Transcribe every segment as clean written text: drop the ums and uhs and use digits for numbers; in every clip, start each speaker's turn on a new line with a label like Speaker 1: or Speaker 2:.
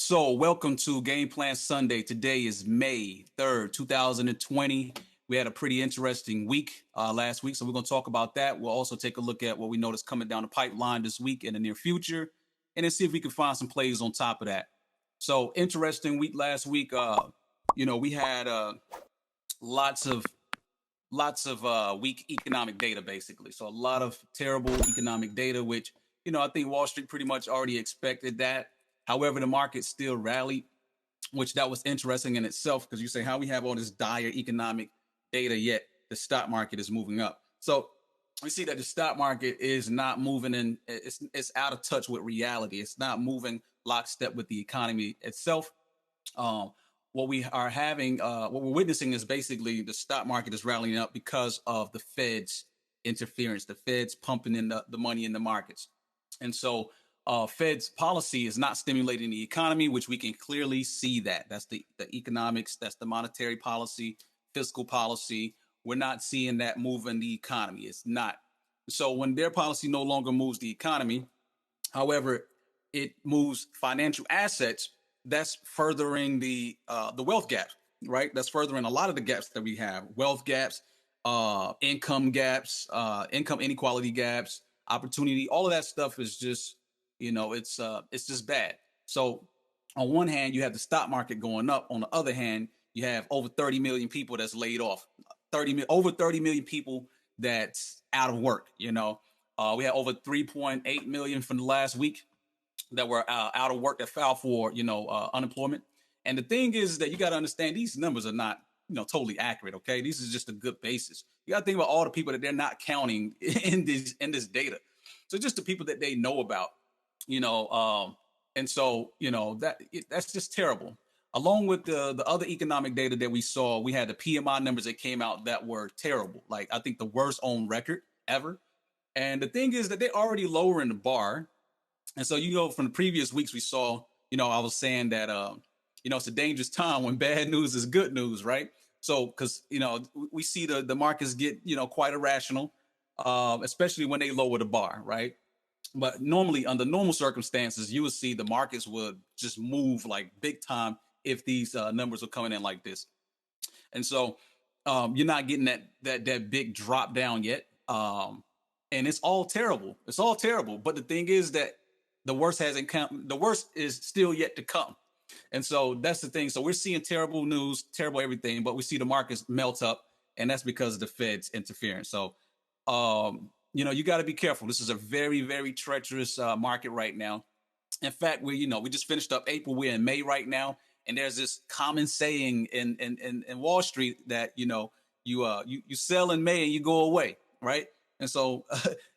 Speaker 1: So, welcome to Game Plan Sunday. Today is May 3rd, 2020. We had a pretty interesting week last week, so we're going to talk about that. We'll also take a look at what we noticed coming down the pipeline this week in the near future, and then see if we can find some plays on top of that. So, interesting week last week. We had lots of weak economic data, basically. So, a lot of terrible economic data, which I think Wall Street pretty much already expected that. However, the market still rallied, which that was interesting in itself because you say how we have all this dire economic data, yet the stock market is moving up. So we see that the stock market is not moving in, it's out of touch with reality. It's not moving lockstep with the economy itself. What we're witnessing is basically the stock market is rallying up because of the Fed's interference, the Fed's pumping in the money in the markets. And so Fed's policy is not stimulating the economy, which we can clearly see that. That's the economics, that's the monetary policy, fiscal policy. We're not seeing that moving the economy. It's not. So when their policy no longer moves the economy, however, it moves financial assets, that's furthering the wealth gap, right? That's furthering a lot of the gaps that we have. Wealth gaps, income gaps, income inequality gaps, opportunity, all of that stuff is just it's just bad. So on one hand, you have the stock market going up. On the other hand, you have over 30 million people that's laid off. Over 30 million people that's out of work. We had over 3.8 million from the last week that were out of work that filed for unemployment. And the thing is that you got to understand these numbers are not totally accurate. Okay, these is just a good basis. You got to think about all the people that they're not counting in this data. So just the people that they know about. And so that's just terrible. Along with the other economic data that we saw, we had the PMI numbers that came out that were terrible. Like I think the worst on record ever. And the thing is that they're already lowering the bar. And so from the previous weeks we saw, I was saying that it's a dangerous time when bad news is good news, right? So because we see the markets get quite irrational, especially when they lower the bar, right? But normally, under normal circumstances, you would see the markets would just move like big time if these numbers are coming in like this. And so you're not getting that big drop down yet. And it's all terrible. It's all terrible. But the thing is that the worst hasn't come. The worst is still yet to come. And so that's the thing. So we're seeing terrible news, terrible everything, but we see the markets melt up, and that's because of the Fed's interference. So, you got to be careful. This is a very, very treacherous market right now. In fact, we just finished up April. We're in May right now, and there's this common saying in Wall Street that you sell in May and you go away, right? And so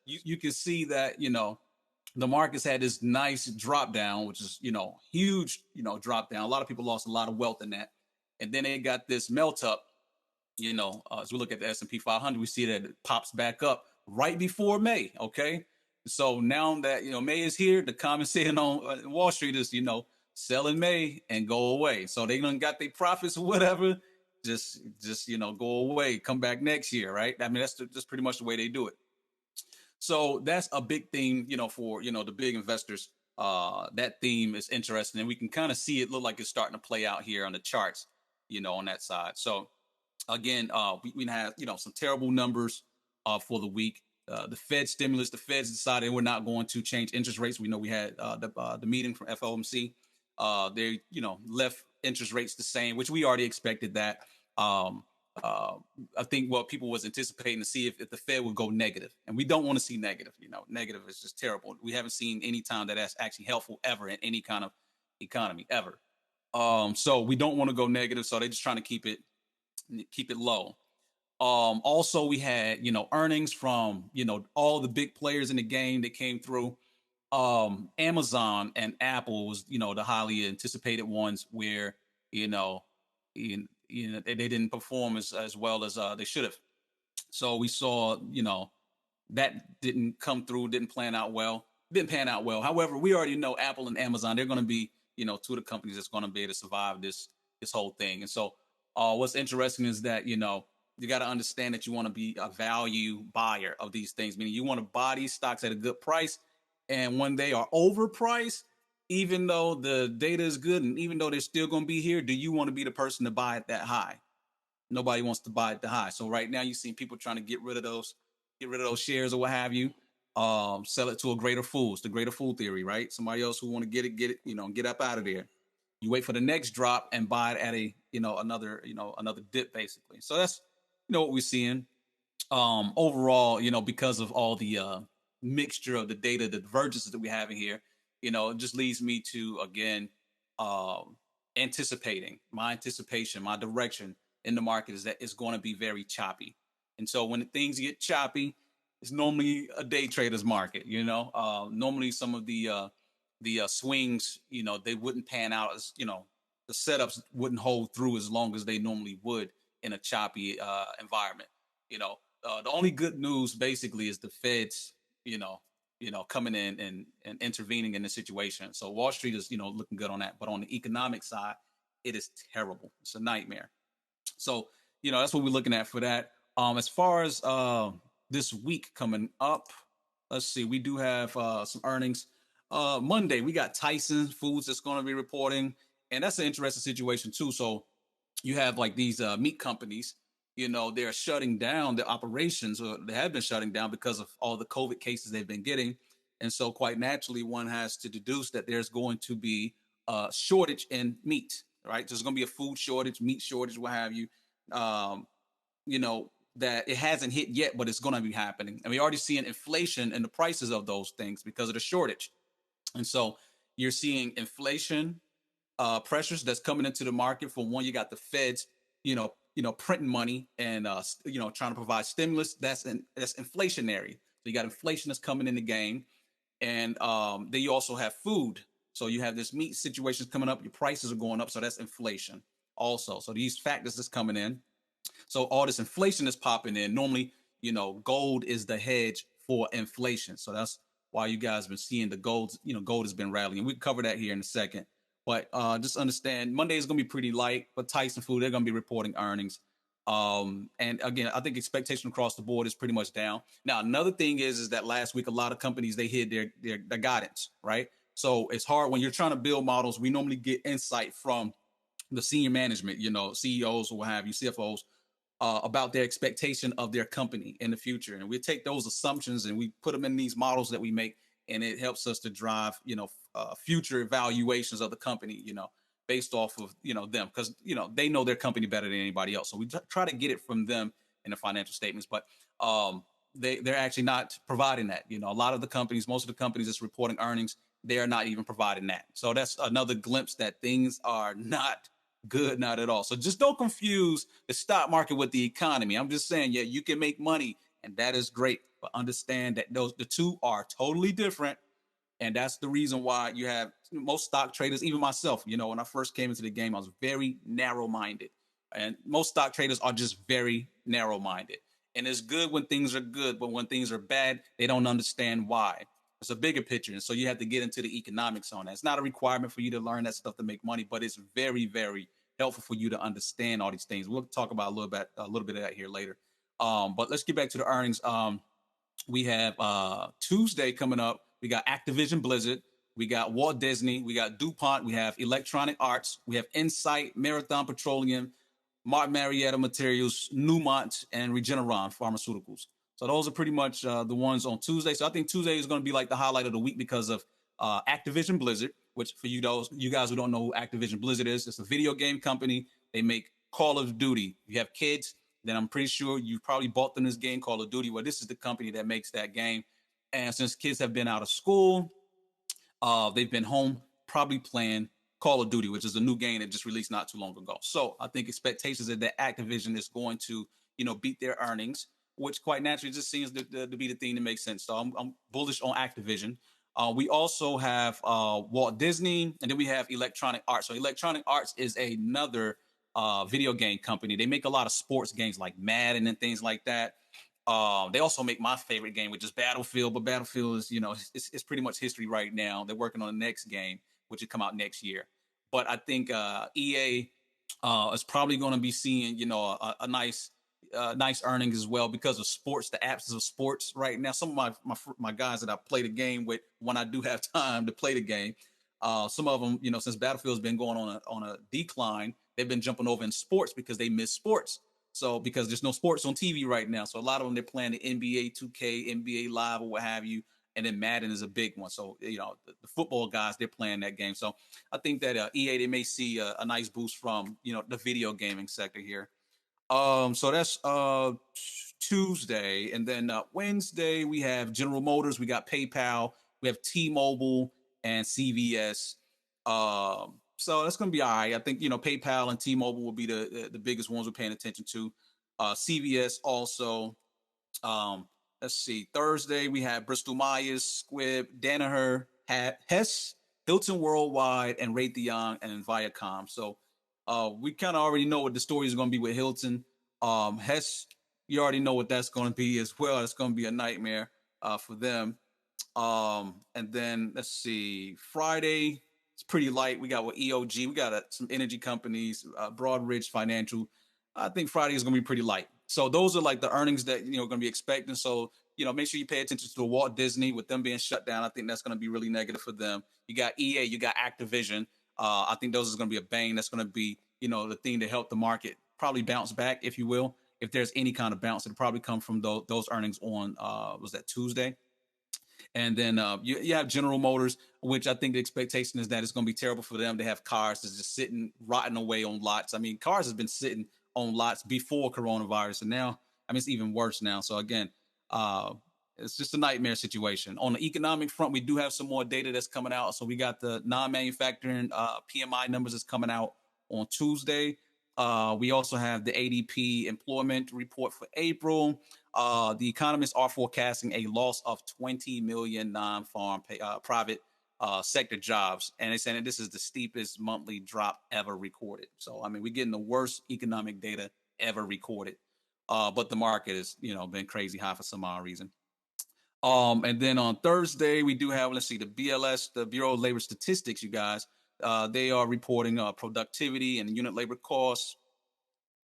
Speaker 1: you can see that the markets had this nice drop down, which is huge drop down. A lot of people lost a lot of wealth in that, and then they got this melt up. As we look at the S&P 500, we see that it pops back up right before May. Okay. So now that, May is here, the common saying on Wall Street is, sell in May and go away. So they done got their profits or whatever. Just go away, come back next year. Right. I mean, that's just pretty much the way they do it. So that's a big theme, for, the big investors. That theme is interesting, and we can kind of see it look like it's starting to play out here on the charts, on that side. So again, we have, some terrible numbers for the week. The Fed stimulus, the Feds decided we're not going to change interest rates. We know we had the meeting from FOMC. They, left interest rates the same, which we already expected that. I think what people was anticipating to see if the Fed would go negative, and we don't want to see negative. Negative is just terrible. We haven't seen any time that's actually helpful ever in any kind of economy ever. So we don't want to go negative. So they're just trying to keep it low. Also, we had, earnings from, all the big players in the game that came through. Amazon and Apple was, the highly anticipated ones where, they didn't perform as well as they should have. So we saw, that didn't come through, didn't pan out well. However, we already know Apple and Amazon, they're going to be, two of the companies that's going to be able to survive this whole thing. And so what's interesting is that, you got to understand that you want to be a value buyer of these things, meaning you want to buy these stocks at a good price. And when they are overpriced, even though the data is good and even though they're still going to be here, do you want to be the person to buy it that high? Nobody wants to buy it that high. So right now you see people trying to get rid of those shares or what have you. Sell it to a greater fool. It's the greater fool theory, right? Somebody else who want to get it, get up out of there. You wait for the next drop and buy it at a, another dip basically. So that's, what we're seeing. Overall, because of all the mixture of the data, the divergences that we have in here, it just leads me to again um, anticipating my anticipation, my direction in the market is that it's going to be very choppy. And so when things get choppy, it's normally a day trader's market. Normally some of the swings, they wouldn't pan out as the setups wouldn't hold through as long as they normally would in a choppy environment. The only good news basically is the Feds, coming in and intervening in the situation. So Wall Street is, looking good on that. But on the economic side, it is terrible. It's a nightmare. So, that's what we're looking at for that. As far as this week coming up, let's see, we do have some earnings. Monday, we got Tyson Foods that's going to be reporting, and that's an interesting situation too. So you have like these meat companies, they're shutting down their operations, or they have been shutting down because of all the COVID cases they've been getting. And so quite naturally, one has to deduce that there's going to be a shortage in meat, right? There's going to be a food shortage, meat shortage, what have you. Um, that it hasn't hit yet, but it's going to be happening. And we're already seeing inflation in the prices of those things because of the shortage. And so you're seeing inflation pressures that's coming into the market. For one, you got the Feds, printing money and trying to provide stimulus. That's inflationary. So you got inflation that's coming in the game, and then you also have food. So you have this meat situations coming up. Your prices are going up, so that's inflation also. So these factors that's coming in. So all this inflation is popping in. Normally, gold is the hedge for inflation. So that's why you guys have been seeing the gold. Gold has been rallying. We cover that here in a second. But just understand Monday is going to be pretty light. But Tyson Food, they're going to be reporting earnings. And again, I think expectation across the board is pretty much down. Now, another thing is that last week a lot of companies they hid their guidance, right? So it's hard when you're trying to build models. We normally get insight from the senior management, CEOs or what have you, CFOs, about their expectation of their company in the future. And we take those assumptions and we put them in these models that we make, and it helps us to drive, future evaluations of the company, based off of, them, because, they know their company better than anybody else. So we try to get it from them in the financial statements, but they're actually not providing that. A lot of the companies, most of the companies that's reporting earnings, they are not even providing that. So that's another glimpse that things are not good, not at all. So just don't confuse the stock market with the economy. I'm just saying, yeah, you can make money and that is great, but understand that the two are totally different. And that's the reason why you have most stock traders, even myself, when I first came into the game, I was very narrow minded. And most stock traders are just very narrow minded. And it's good when things are good, but when things are bad, they don't understand why. It's a bigger picture. And so you have to get into the economics on that. It's not a requirement for you to learn that stuff to make money, but it's very, very helpful for you to understand all these things. We'll talk about a little bit of that here later. But let's get back to the earnings. We have Tuesday coming up. We got Activision Blizzard. We got Walt Disney. We got DuPont. We have Electronic Arts. We have Insight, Marathon Petroleum, Martin Marietta Materials, Newmont, and Regeneron Pharmaceuticals. So those are pretty much the ones on Tuesday. So I think Tuesday is going to be like the highlight of the week because of Activision Blizzard, which for you guys who don't know who Activision Blizzard is, it's a video game company. They make Call of Duty. If you have kids, then I'm pretty sure you probably bought them this game, Call of Duty. Well, this is the company that makes that game. And since kids have been out of school, they've been home probably playing Call of Duty, which is a new game that just released not too long ago. So I think expectations are that Activision is going to, beat their earnings, which quite naturally just seems to be the thing that makes sense. So I'm bullish on Activision. We also have Walt Disney, and then we have Electronic Arts. So Electronic Arts is another video game company. They make a lot of sports games like Madden and things like that. They also make my favorite game, which is Battlefield, but Battlefield is, it's pretty much history right now. They're working on the next game, which will come out next year. But I think EA is probably going to be seeing, a nice earnings as well because of sports, the absence of sports right now. Some of my guys that I play the game with when I do have time to play the game, Some of them, since Battlefield's been going on a decline, they've been jumping over in sports because they miss sports. So because there's no sports on TV right now, so a lot of them they're playing the NBA 2K, NBA Live, or what have you, and then Madden is a big one. So the football guys they're playing that game. So I think that EA they may see a nice boost from the video gaming sector here. So that's Tuesday, and then Wednesday we have General Motors, we got PayPal, we have T-Mobile and CVS. So that's gonna be all right. I think PayPal and T-Mobile will be the biggest ones we're paying attention to. CVS also. Let's see. Thursday we have Bristol Myers, Squibb, Danaher, Hess, Hilton Worldwide, and Raytheon and Viacom. So we kind of already know what the story is going to be with Hilton. Hess, you already know what that's going to be as well. It's going to be a nightmare for them. And then let's see. Friday, it's pretty light. We got EOG. We got some energy companies, Broadridge Financial. I think Friday is going to be pretty light. So those are like the earnings that going to be expecting. So make sure you pay attention to Walt Disney with them being shut down. I think that's going to be really negative for them. You got EA, you got Activision. I think those is going to be a bang. That's going to be the thing to help the market probably bounce back, if you will. If there's any kind of bounce, it'll probably come from those earnings on was that Tuesday. And then you have General Motors, which I think the expectation is that it's going to be terrible for them. They have cars that's just sitting, rotting away on lots. I mean, cars has been sitting on lots before coronavirus, and now, I mean, it's even worse now. So again, it's just a nightmare situation. On the economic front, we do have some more data that's coming out. So we got the non-manufacturing PMI numbers that's coming out on Tuesday. We also have the ADP employment report for April. The economists are forecasting a loss of 20 million non-farm private sector jobs. And they're saying that this is the steepest monthly drop ever recorded. So, I mean, we're getting the worst economic data ever recorded. But the market has, been crazy high for some odd reason. And then on Thursday, we do have, let's see, the BLS, the Bureau of Labor Statistics, you guys. They are reporting productivity and unit labor costs.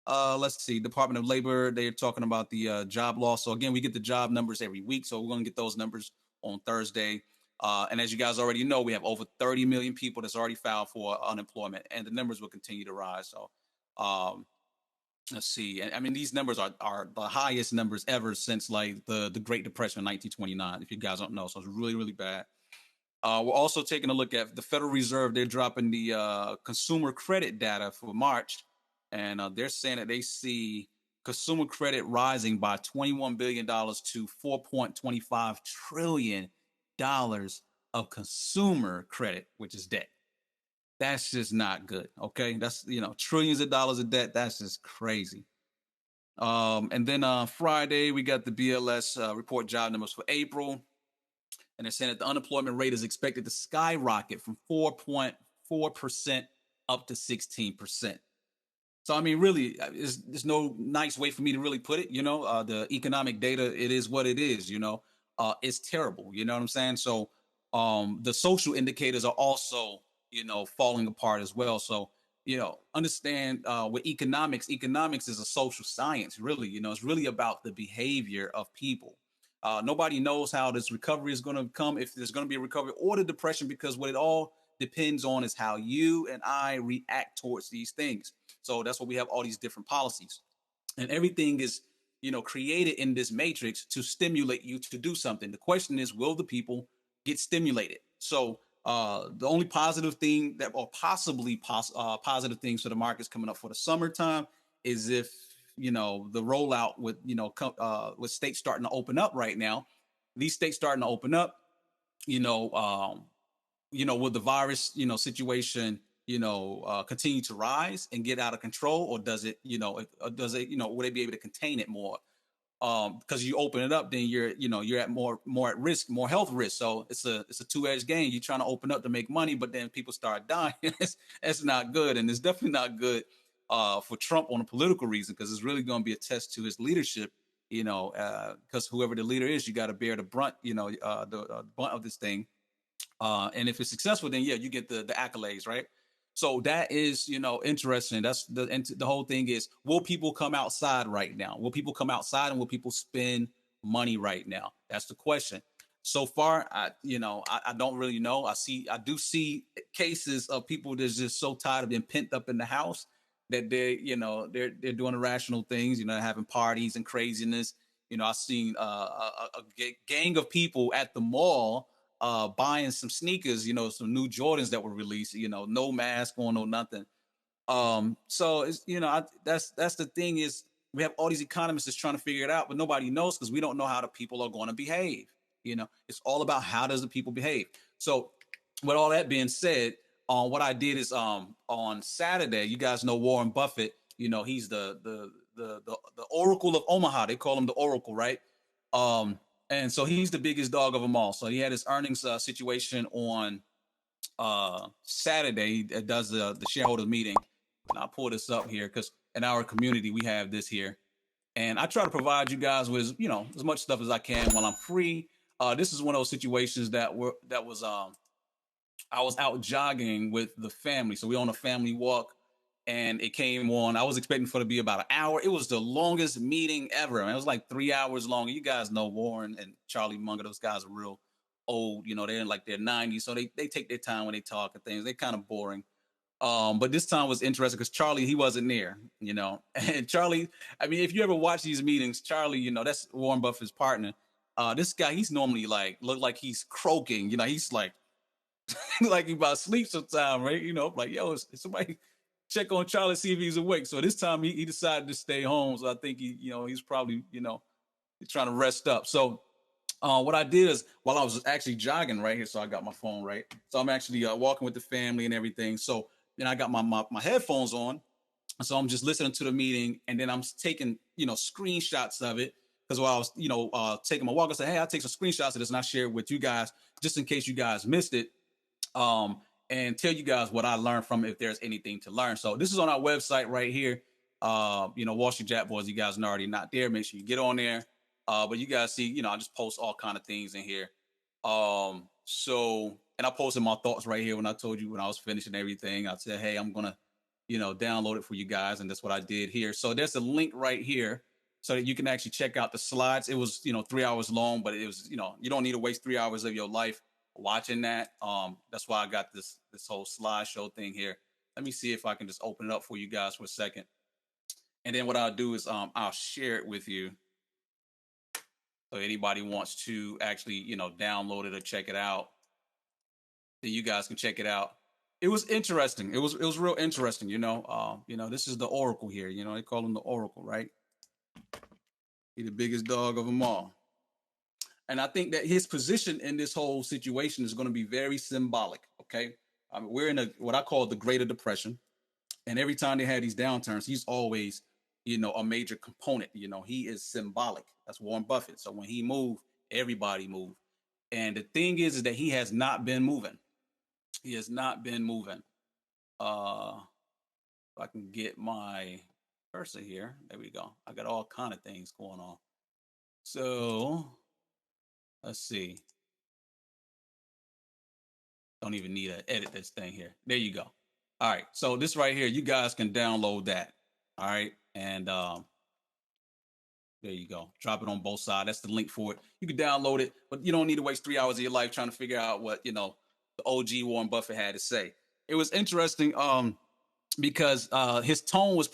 Speaker 1: Let's see, Department of Labor, they're talking about the job loss. So again, we get the job numbers every week. So we're going to get those numbers on Thursday. And as you guys already know, we have over 30 million people that's already filed for unemployment, and the numbers will continue to rise. So let's see. I mean, these numbers are the highest numbers ever since like the Great Depression in 1929, if you guys don't know. So it's really, really bad. We're also taking a look at the Federal Reserve. They're dropping the consumer credit data for March, and they're saying that they see consumer credit rising by $21 billion to $4.25 trillion of consumer credit, which is debt. That's just not good. Okay. That's, trillions of dollars of debt. That's just crazy. And then Friday, we got the BLS report job numbers for April. And they're saying that the unemployment rate is expected to skyrocket from 4.4% up to 16%. So, I mean, really, there's no nice way for me to really put it. The economic data, it is what it is, it's terrible. You know what I'm saying? So the social indicators are also, falling apart as well. So, understand with economics is a social science, really. It's really about the behavior of people. Nobody knows how this recovery is going to come, if there's going to be a recovery or the depression, because what it all depends on is how you and I react towards these things. So that's why we have all these different policies, and everything is, created in this matrix to stimulate you to do something. The question is, will the people get stimulated? So the only positive thing that, or possibly positive things for the markets coming up for the summertime is if, the rollout with, with states starting to open up right now, these states starting to open up, will the virus, situation, continue to rise and get out of control, or does it, will they be able to contain it more? Because you open it up, then you're at more at risk, more health risk. So it's a two-edged game. You're trying to open up to make money, but then people start dying. That's not good, and it's definitely not good for Trump on a political reason, because it's really going to be a test to his leadership. Because whoever the leader is, you got to bear the brunt. The brunt of this thing. And if it's successful, then yeah, you get the accolades, right? So that is, interesting. That's the whole thing is, will people come outside right now? Will people come outside, and will people spend money right now? That's the question. so far, I don't really know. I do see cases of people that's just so tired of being pent up in the house that they're doing irrational things, having parties and craziness. I've seen a gang of people at the mall buying some sneakers, some new Jordans that were released, no mask on, no nothing. So it's that's the thing is we have all these economists that's trying to figure it out, but nobody knows because we don't know how the people are going to behave. It's all about how does the people behave. So with all that being said, what I did is on Saturday, you guys know Warren Buffett. He's the Oracle of Omaha. They call him the Oracle, right? And so he's the biggest dog of them all. So he had his earnings situation on Saturday. He does the shareholder meeting. And I'll pull this up here because in our community we have this here, and I try to provide you guys with as much stuff as I can while I'm free. This is one of those situations that was I was out jogging with the family, so we on a family walk, and it came on. I was expecting for it to be about an hour. It was the longest meeting ever. It was like 3 hours long. You guys know Warren and Charlie Munger; those guys are real old. They're in like their 90s, so they take their time when they talk and things. They're kind of boring. But this time was interesting because Charlie, he wasn't there, and Charlie, I mean, if you ever watch these meetings, Charlie, that's Warren Buffett's partner. This guy, he's normally look like he's croaking, he's like, like he about to sleep sometime, right? Like, yo, somebody check on Charlie, see if he's awake. So this time he decided to stay home. So I think he's probably, he's trying to rest up. So what I did is while I was actually jogging right here, so I got my phone right. So I'm actually walking with the family and everything. So then I got my headphones on. So I'm just listening to the meeting, and then I'm taking, screenshots of it. Because while I was, taking my walk, I said, hey, I'll take some screenshots of this and I share it with you guys just in case you guys missed it. And tell you guys what I learned from it if there's anything to learn. So this is on our website right here. Wallstreet Jackboyz, you guys are already not there. Make sure you get on there. But you guys see, I just post all kind of things in here. And I posted my thoughts right here when I told you when I was finishing everything. I said, hey, I'm gonna, download it for you guys, and that's what I did here. So there's a link right here so that you can actually check out the slides. It was, 3 hours long, but it was, you don't need to waste 3 hours of your life watching that. That's why I got this whole slideshow thing here. Let me see if I can just open it up for you guys for a second. And then what I'll do is I'll share it with you. So anybody wants to actually, download it or check it out, then you guys can check it out. It was interesting. It was real interesting, this is the Oracle here. They call him the Oracle, right? He's the biggest dog of them all. And I think that his position in this whole situation is going to be very symbolic. Okay. We're in what I call the Greater Depression. And every time they had these downturns, he's always, a major component. He is symbolic. That's Warren Buffett. So when he moved, everybody moved. And the thing is that he has not been moving. He has not been moving. If I can get my cursor here. There we go. I got all kind of things going on. So let's see. Don't even need to edit this thing here. There you go. All right. So this right here, you guys can download that. All right. And there you go. Drop it on both sides. That's the link for it. You can download it, but you don't need to waste 3 hours of your life trying to figure out what, the OG Warren Buffett had to say. It was interesting because his tone was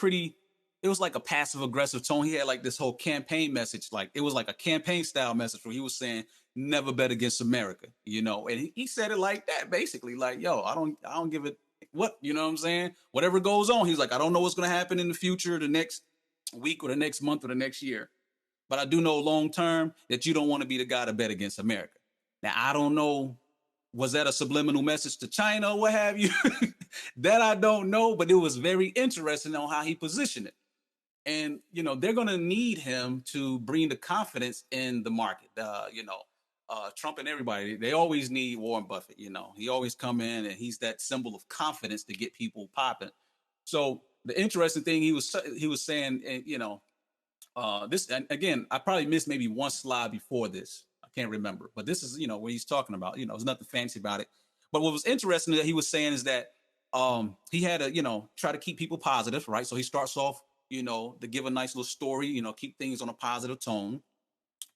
Speaker 1: it was like a passive aggressive tone. He had like this whole campaign message. Like it was like a campaign style message where he was saying, never bet against America, and he said it like that, basically like, yo, I don't give it what, what I'm saying? Whatever goes on. He's like, I don't know what's going to happen in the future, the next week or the next month or the next year. But I do know long term that you don't want to be the guy to bet against America. Now, I don't know, was that a subliminal message to China or what have you? That I don't know, but it was very interesting on how he positioned it. And, they're going to need him to bring the confidence in the market. Trump and everybody, they always need Warren Buffett. He always come in and he's that symbol of confidence to get people popping. So the interesting thing he was saying, and this, and again, I probably missed maybe one slide before this. I can't remember, but this is, what he's talking about. There's nothing fancy about it. But what was interesting that he was saying is that he had to, try to keep people positive, right? So he starts off, to give a nice little story, keep things on a positive tone.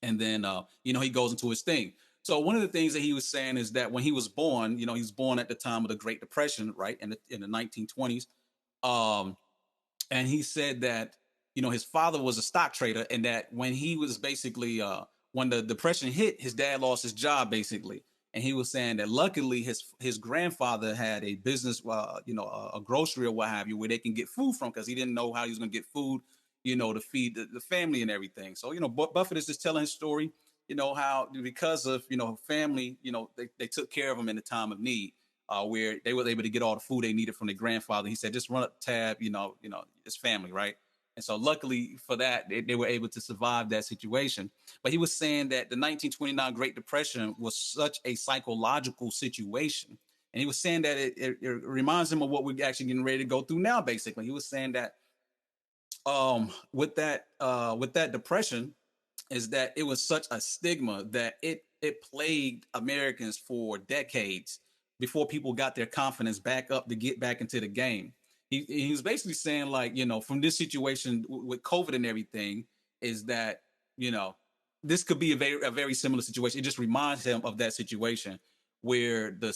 Speaker 1: And then, he goes into his thing. So one of the things that he was saying is that when he was born, he was born at the time of the Great Depression, right, in the 1920s. Um, and he said that his father was a stock trader, and that when he was basically when the depression hit, his dad lost his job basically, and he was saying that luckily his grandfather had a business, a grocery or what have you, where they can get food from, because he didn't know how he was going to get food, to feed the family and everything. So Buffett is just telling his story, how because of family, they took care of him in the time of need, where they were able to get all the food they needed from their grandfather. He said, just run up the tab, it's family, right? And so luckily for that, they were able to survive that situation. But he was saying that the 1929 Great Depression was such a psychological situation. And he was saying that it reminds him of what we're actually getting ready to go through now, basically. He was saying that with that depression, is that it was such a stigma that it plagued Americans for decades before people got their confidence back up to get back into the game. He was basically saying, like, from this situation with COVID and everything, is that this could be a very similar situation. It just reminds him of that situation where the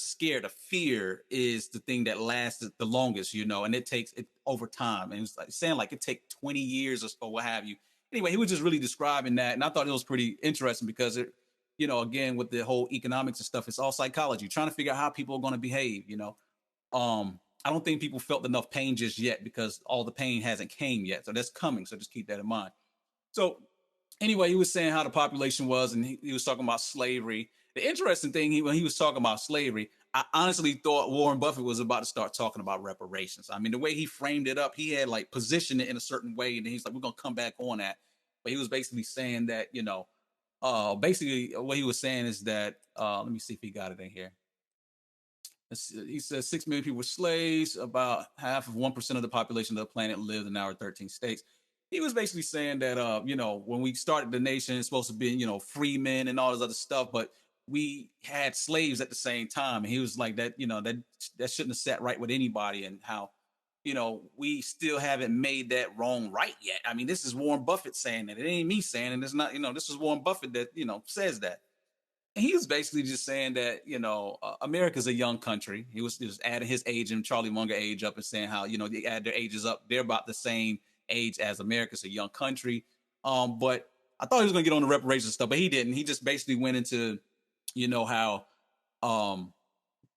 Speaker 1: fear is the thing that lasts the longest, and it takes it over time. And it's like saying like it take 20 years or what have you. Anyway, he was just really describing that, and I thought it was pretty interesting because it, again, with the whole economics and stuff, it's all psychology, trying to figure out how people are going to behave. I don't think people felt enough pain just yet because all the pain hasn't came yet, so that's coming. So just keep that in mind. So anyway, he was saying how the population was, and he was talking about slavery. The interesting thing, when he was talking about slavery, I honestly thought Warren Buffett was about to start talking about reparations. I mean, the way he framed it up, he had like positioned it in a certain way, and he's like, "We're gonna come back on that." But he was basically saying that, basically what he was saying is that, let me see if he got it in here. He says 6 million people were slaves. About half of 1% of the population of the planet lived in our 13 states. He was basically saying that, when we started the nation, it's supposed to be, free men and all this other stuff, but we had slaves at the same time. And he was like that, that shouldn't have sat right with anybody, and how, we still haven't made that wrong right yet. I mean, this is Warren Buffett saying that. It ain't me saying, and it's not, this is Warren Buffett that, says that. And he was basically just saying that, America's a young country. He was just adding his age and Charlie Munger age up, and saying how, they add their ages up. They're about the same age as America's a young country. But I thought he was going to get on the reparations stuff, but he didn't. He just basically went into, how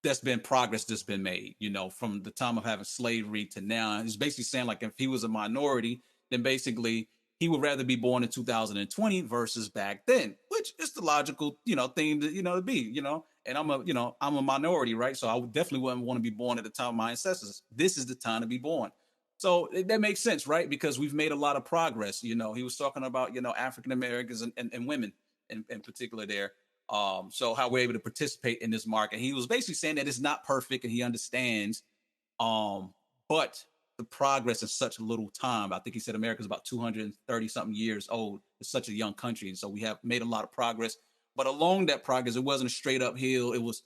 Speaker 1: there's been progress that's been made, from the time of having slavery to now. He's basically saying, like, if he was a minority, then basically he would rather be born in 2020 versus back then, which is the logical, thing to, to be, and I'm a minority, right? So I definitely wouldn't want to be born at the time of my ancestors. This is the time to be born. So that makes sense, right? Because we've made a lot of progress. He was talking about, African Americans and women in particular there. So how we're able to participate in this market. He was basically saying that it's not perfect, and he understands, but the progress in such a little time. I think he said America's about 230 something years old. It's such a young country, and so we have made a lot of progress. But along that progress, it wasn't a straight uphill. It was,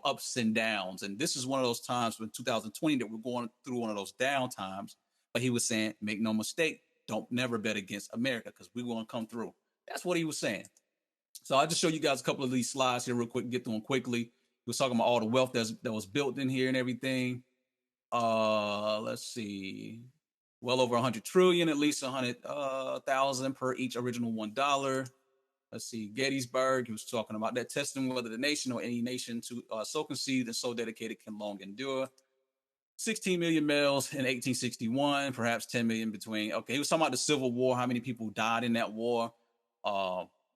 Speaker 1: ups and downs. And this is one of those times in 2020 that we're going through one of those down times. But he was saying, make no mistake, don't never bet against America, because we're going to come through. That's what he was saying. So I'll just show you guys a couple of these slides here real quick, get through them quickly. He was talking about all the wealth that was built in here and everything. Let's see. Well over 100 trillion, at least 100,000 per each original $1. Let's see, Gettysburg, he was talking about that, testing whether the nation or any nation so conceived and so dedicated can long endure. 16 million males in 1861, perhaps 10 million between. Okay, he was talking about the Civil War, how many people died in that war.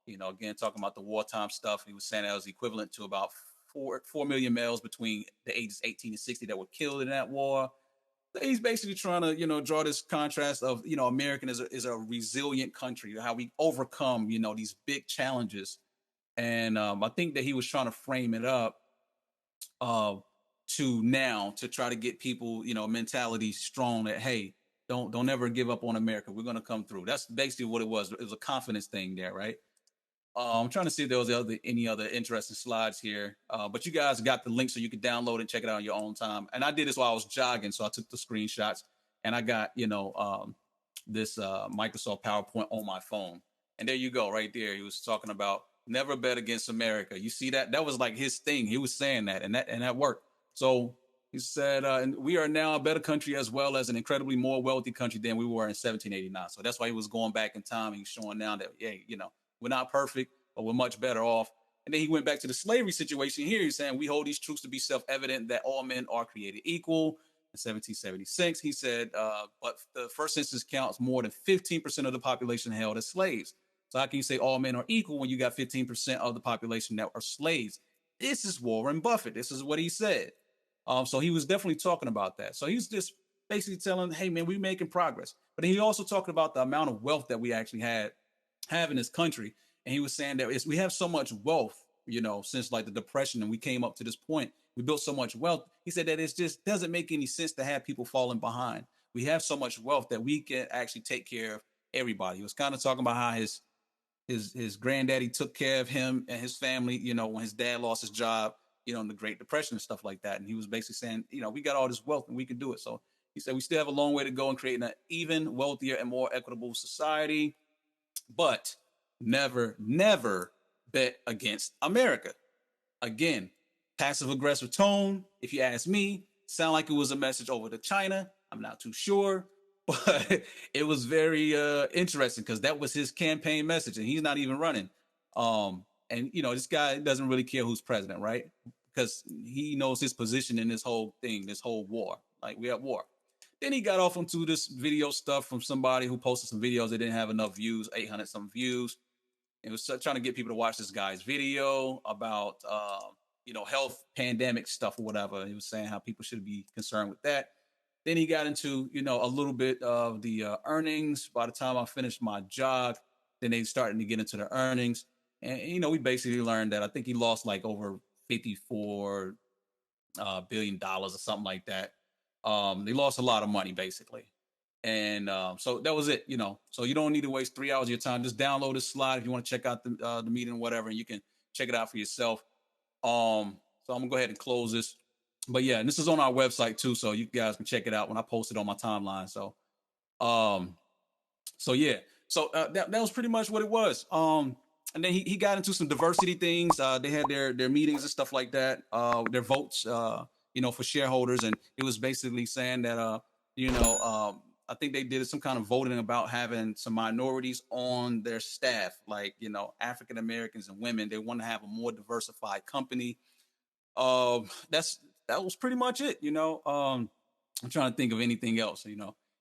Speaker 1: Again, talking about the wartime stuff. He was saying that was equivalent to about 4 million males between the ages 18 and 60 that were killed in that war. He's basically trying to, draw this contrast of, American is a resilient country, how we overcome, these big challenges. And I think that he was trying to frame it up to now to try to get people, mentality strong that, hey, don't ever give up on America. We're going to come through. That's basically what it was. It was a confidence thing there, right? I'm trying to see if there was any other interesting slides here. But you guys got the link so you can download and check it out on your own time. And I did this while I was jogging, so I took the screenshots, and I got, this Microsoft PowerPoint on my phone. And there you go, right there. He was talking about never bet against America. You see that? That was like his thing. He was saying that, and that worked. So he said, and we are now a better country as well as an incredibly more wealthy country than we were in 1789. So that's why he was going back in time. And he's showing now that, hey, we're not perfect, but we're much better off. And then he went back to the slavery situation here. He's saying, we hold these truths to be self-evident that all men are created equal. In 1776, he said, but the first census counts more than 15% of the population held as slaves. So how can you say all men are equal when you got 15% of the population that are slaves? This is Warren Buffett. This is what he said. So he was definitely talking about that. So he's just basically telling, hey man, we're making progress. But he also talked about the amount of wealth that we actually have in this country. And he was saying that we have so much wealth, since like the Depression, and we came up to this point. We built so much wealth. He said that it just doesn't make any sense to have people falling behind. We have so much wealth that we can actually take care of everybody. He was kind of talking about how his granddaddy took care of him and his family, when his dad lost his job, in the Great Depression and stuff like that. And he was basically saying, we got all this wealth and we can do it. So he said we still have a long way to go in creating an even wealthier and more equitable society, but never, never bet against America. Again, passive aggressive tone. If you ask me, sound like it was a message over to China. I'm not too sure, but it was very interesting because that was his campaign message, and he's not even running. And this guy doesn't really care who's president, right? Because he knows his position in this whole thing, this whole war. Like, we're at war. Then he got off onto this video stuff from somebody who posted some videos that didn't have enough views, 800 some views. It was trying to get people to watch this guy's video about health pandemic stuff or whatever. He was saying how people should be concerned with that. Then he got into a little bit of the earnings. By the time I finished my jog, then they started to get into the earnings, and we basically learned that I think he lost like over $54 billion or something like that. They lost a lot of money basically. And so that was it, So you don't need to waste 3 hours of your time. Just download this slide if you want to check out the meeting or whatever, and you can check it out for yourself. So I'm gonna go ahead and close this. But yeah, and this is on our website too, so you guys can check it out when I post it on my timeline. So yeah, so that was pretty much what it was. And then he got into some diversity things. They had their meetings and stuff like that. Their votes, for shareholders, and it was basically saying that I think they did some kind of voting about having some minorities on their staff, like, African Americans and women. They want to have a more diversified company. That was pretty much it, I'm trying to think of anything else,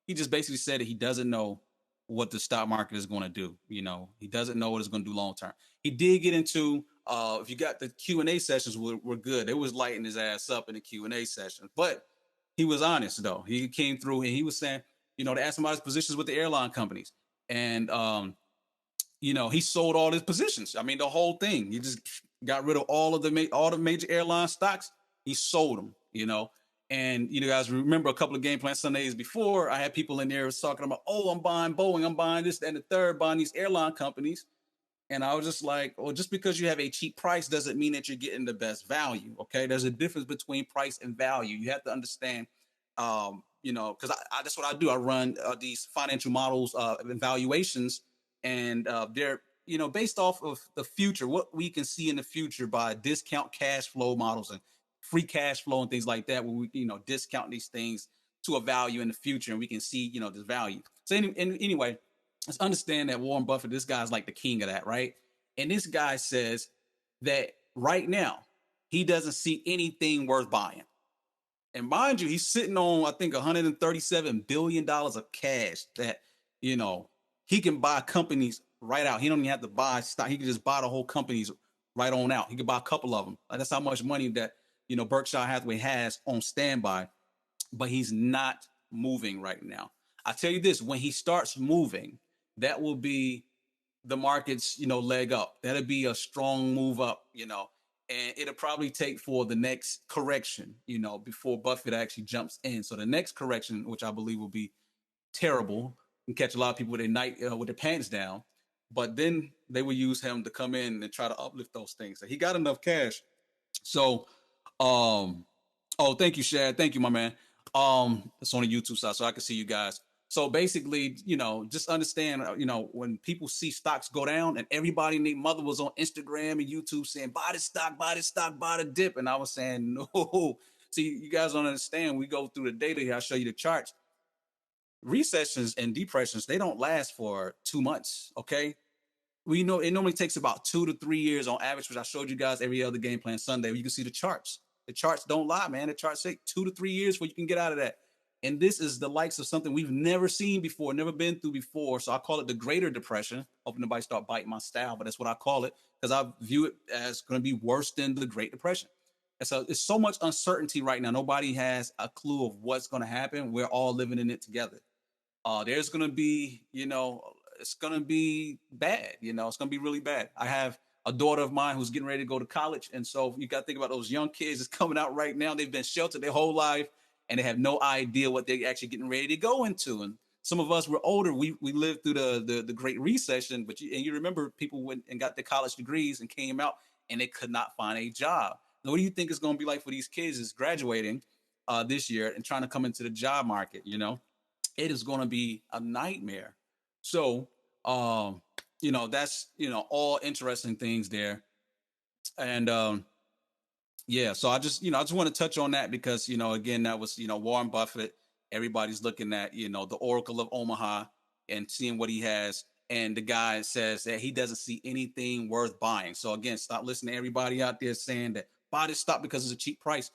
Speaker 1: He just basically said that he doesn't know what the stock market is going to do. He doesn't know what it's going to do long term. He did get into, if you got the Q&A sessions were good. It was lighting his ass up in the Q&A sessions, but he was honest though. He came through and he was saying, they asked him about his positions with the airline companies, and he sold all his positions. I mean, the whole thing. He just got rid of all the major airline stocks. He sold them. And you guys remember a couple of Game Plan Sundays before, I had people in there talking about, oh, I'm buying Boeing, I'm buying this and the third, buying these airline companies. And I was just like, well, just because you have a cheap price doesn't mean that you're getting the best value. Okay, there's a difference between price and value. You have to understand, because that's what I do. I run these financial models and valuations, and they're based off of the future, what we can see in the future by discount cash flow models and free cash flow and things like that, where we discount these things to a value in the future, and we can see this value. So anyway, let's understand that Warren Buffett, this guy's like the king of that, right? And this guy says that right now he doesn't see anything worth buying. And mind you, he's sitting on, I think, $137 billion of cash that, he can buy companies right out. He don't even have to buy stock. He can just buy the whole companies right on out. He could buy a couple of them. That's how much money that, Berkshire Hathaway has on standby, but he's not moving right now. I tell you this, when he starts moving, that will be the market's, leg up. That'll be a strong move up, and it'll probably take for the next correction, before Buffett actually jumps in. So the next correction, which I believe will be terrible, and catch a lot of people with their pants down, but then they will use him to come in and try to uplift those things. So he got enough cash. So, oh, thank you, Shad. Thank you, my man. It's on the YouTube side, so I can see you guys. So basically, just understand, when people see stocks go down and everybody and their mother was on Instagram and YouTube saying, buy this stock, buy this stock, buy the dip. And I was saying, no. See, you guys don't understand. We go through the data here. I'll show you the charts. Recessions and depressions, they don't last for 2 months. Okay. We know it normally takes about 2 to 3 years on average, which I showed you guys every other game plan Sunday. You can see the charts. The charts don't lie, man. The charts say 2 to 3 years before you can get out of that. And this is the likes of something we've never seen before, never been through before. So I call it the Greater Depression. Hope nobody start biting my style, but that's what I call it because I view it as going to be worse than the Great Depression. And so it's so much uncertainty right now. Nobody has a clue of what's going to happen. We're all living in it together. There's going to be, it's going to be bad. It's going to be really bad. I have a daughter of mine who's getting ready to go to college. And so you got to think about those young kids that's coming out right now. They've been sheltered their whole life and they have no idea what they're actually getting ready to go into. And some of us were older. We lived through the Great Recession, but you remember people went and got their college degrees and came out and they could not find a job. Now, what do you think it's going to be like for these kids is graduating this year and trying to come into the job market? It is going to be a nightmare. So, that's, all interesting things there. And, yeah, so I just want to touch on that because, again, that was, Warren Buffett. Everybody's looking at, the Oracle of Omaha and seeing what he has. And the guy says that he doesn't see anything worth buying. So again, stop listening to everybody out there saying that buy this stock because it's a cheap price.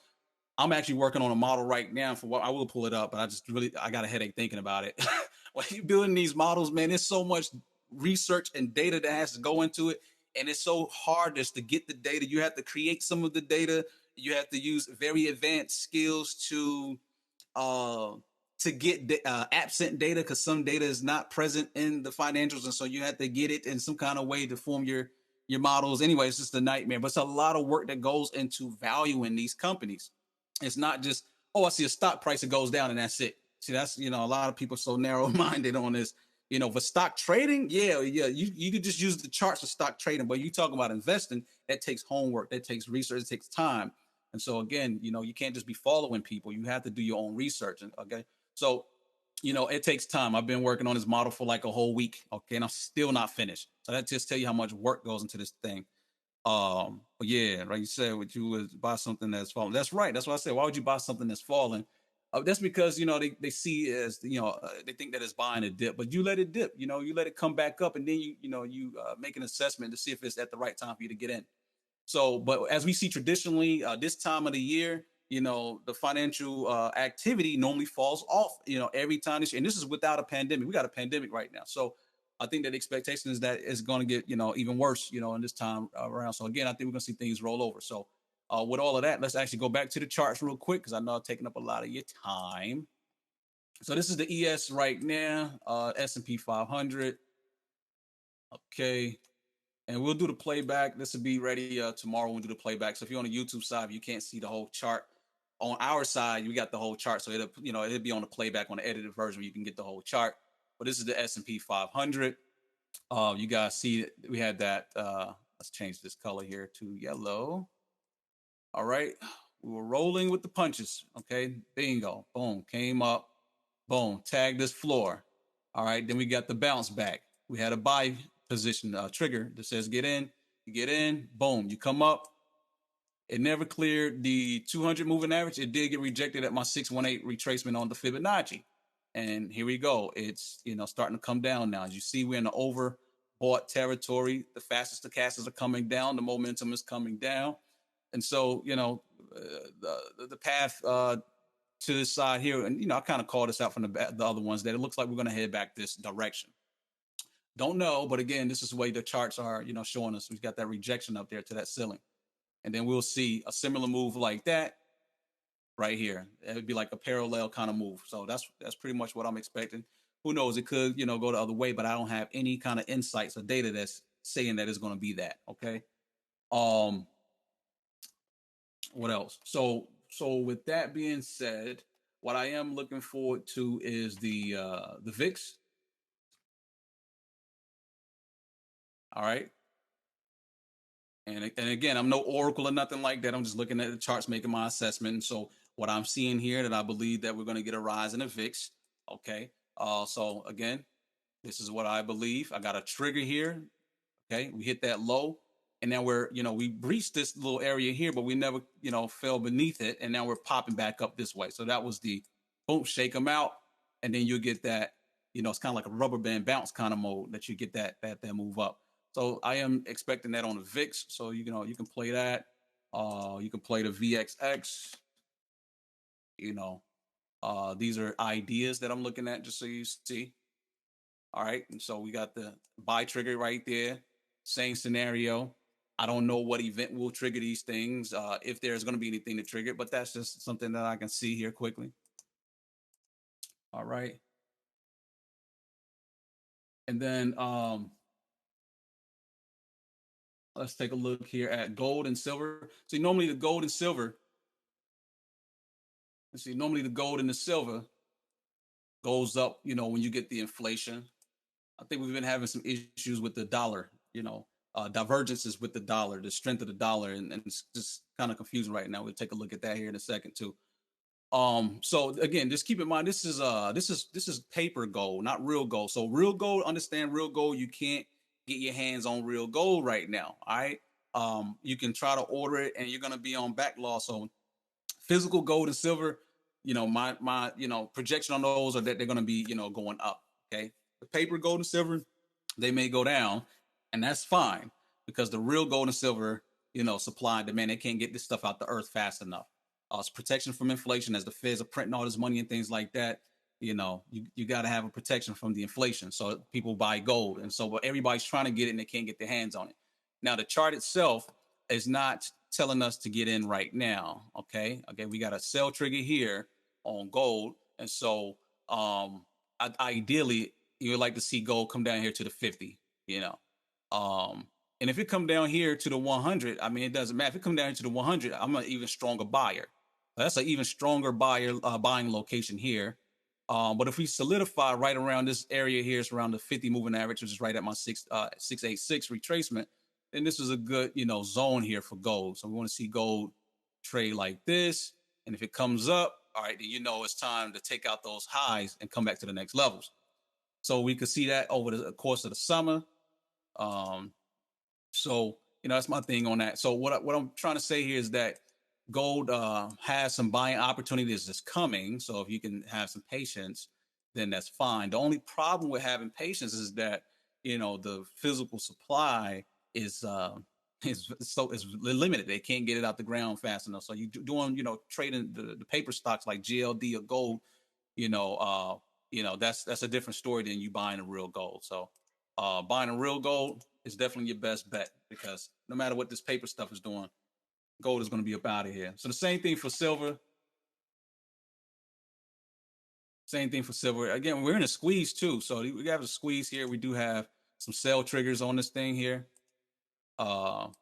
Speaker 1: I'm actually working on a model right now for what I will pull it up, but I got a headache thinking about it. When you're building these models, man, there's so much research and data that has to go into it. And it's so hard just to get the data. You have to create some of the data. You have to use very advanced skills uh, to get absent data because some data is not present in the financials. And so you have to get it in some kind of way to form your models. Anyway, it's just a nightmare. But it's a lot of work that goes into valuing these companies. It's not just, oh, I see a stock price, it goes down and that's it. See, that's, a lot of people are so narrow-minded on this. For stock trading, yeah, you could just use the charts for stock trading, but you talk about investing, that takes homework, that takes research, it takes time. And so again, you can't just be following people. You have to do your own research. Okay. So, it takes time. I've been working on this model for like a whole week. Okay. And I'm still not finished. So that just tell you how much work goes into this thing. But yeah, like you said, what you would buy something that's falling. That's right. That's what I said. Why would you buy something that's falling? That's because they see it as they think that it's buying a dip, but you let it dip. You let it come back up, and then you make an assessment to see if it's at the right time for you to get in. So, but as we see traditionally, this time of the year, the financial activity normally falls off. Every time this year, and this is without a pandemic. We got a pandemic right now, so I think that the expectation is that it's going to get even worse in this time around. So again, I think we're going to see things roll over. So with all of that, let's actually go back to the charts real quick because I know I've taken up a lot of your time. So this is the ES right now, S&P 500. Okay. And we'll do the playback. This will be ready tomorrow. We'll do the playback. So if you're on the YouTube side, you can't see the whole chart. On our side, we got the whole chart. So it'll be on the playback on the edited version where you can get the whole chart. But this is the S&P 500. You guys see we had that. Let's change this color here to yellow. All right. We were rolling with the punches. Okay. Bingo. Boom. Came up. Boom. Tagged this floor. All right. Then we got the bounce back. We had a buy position trigger that says get in. You get in. Boom. You come up. It never cleared the 200 moving average. It did get rejected at my 618 retracement on the Fibonacci. And here we go. It's, starting to come down now. As you see, we're in the overbought territory. The fastest stochastics are coming down. The momentum is coming down. And so, the path to this side here, and, I kind of called this out from the other ones that it looks like we're going to head back this direction. Don't know. But again, this is the way the charts are, showing us. We've got that rejection up there to that ceiling. And then we'll see a similar move like that right here. It would be like a parallel kind of move. So that's pretty much what I'm expecting. Who knows? It could, go the other way, but I don't have any kind of insights or data that's saying that it's going to be that. Okay. What else? So with that being said, what I am looking forward to is the VIX. All right. And again, I'm no oracle or nothing like that. I'm just looking at the charts, making my assessment. And so what I'm seeing here that I believe that we're going to get a rise in the VIX. Okay. So again, this is what I believe. I got a trigger here. Okay, we hit that low, and now we breached this little area here, but we never, fell beneath it, and now we're popping back up this way. So that was the boom, shake them out, and then you get that, it's kind of like a rubber band bounce kind of mode that you get that move up. So I am expecting that on the VIX. So you can play that. You can play the VXX. You know, these are ideas that I'm looking at just so you see. All right. And so we got the buy trigger right there. Same scenario. I don't know what event will trigger these things, if there's going to be anything to trigger, but that's just something that I can see here quickly. All right. And then let's take a look here at gold and silver. See, normally the gold and silver, normally the gold and the silver goes up, when you get the inflation. I think we've been having some issues with the dollar, divergences with the dollar, the strength of the dollar, and it's just kind of confusing right now. We'll take a look at that here in a second too. So again, just keep in mind this is paper gold, not real gold. So real gold, understand real gold, you can't get your hands on real gold right now. All right. You can try to order it and you're gonna be on backlog. So physical gold and silver, my projection on those are that they're gonna be, going up. Okay. The paper gold and silver, they may go down, and that's fine because the real gold and silver, supply and demand, they can't get this stuff out the earth fast enough. It's protection from inflation as the feds are printing all this money and things like that. You got to have a protection from the inflation. So people buy gold. And so everybody's trying to get it and they can't get their hands on it. Now, the chart itself is not telling us to get in right now. Okay. We got a sell trigger here on gold. And so ideally, you would like to see gold come down here to the 50, and if it come down here to the 100, I mean, it doesn't matter. If it come down here to the 100, I'm an even stronger buyer. That's an even stronger buying location here. But if we solidify right around this area here, it's around the 50 moving average, which is right at my 686 retracement, then this is a good, zone here for gold. So we want to see gold trade like this. And if it comes up, all right, then it's time to take out those highs and come back to the next levels. So we could see that over the course of the summer. So that's my thing on that. So what I'm trying to say here is that gold has some buying opportunities that's coming. So if you can have some patience, then that's fine. The only problem with having patience is that the physical supply is limited. They can't get it out the ground fast enough. So you doing trading the paper stocks like GLD or gold, that's a different story than you buying a real gold. So buying a real gold is definitely your best bet because no matter what this paper stuff is doing, gold is going to be up out of here. So the same thing for silver. Same thing for silver. Again, we're in a squeeze too. So we have a squeeze here. We do have some sell triggers on this thing here. Let's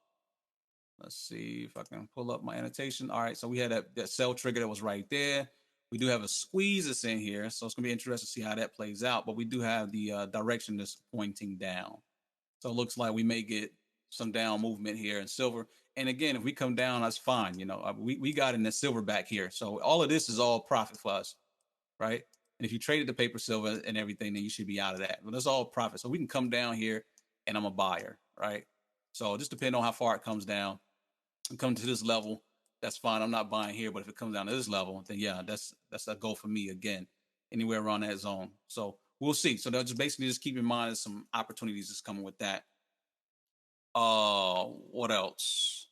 Speaker 1: see if I can pull up my annotation. All right, so we had that sell trigger that was right there. We do have a squeeze that's in here, so it's going to be interesting to see how that plays out. But we do have the direction that's pointing down. So it looks like we may get some down movement here in silver. And again, if we come down, that's fine. We got in the silver back here. So all of this is all profit for us, right? And if you traded the paper silver and everything, then you should be out of that. But that's all profit. So we can come down here and I'm a buyer, right? So it just depends on how far it comes down. And come to this level, that's fine. I'm not buying here, but if it comes down to this level, then yeah, that's a go for me again, anywhere around that zone. So we'll see. So they'll just keep in mind there's some opportunities that's coming with that. What else?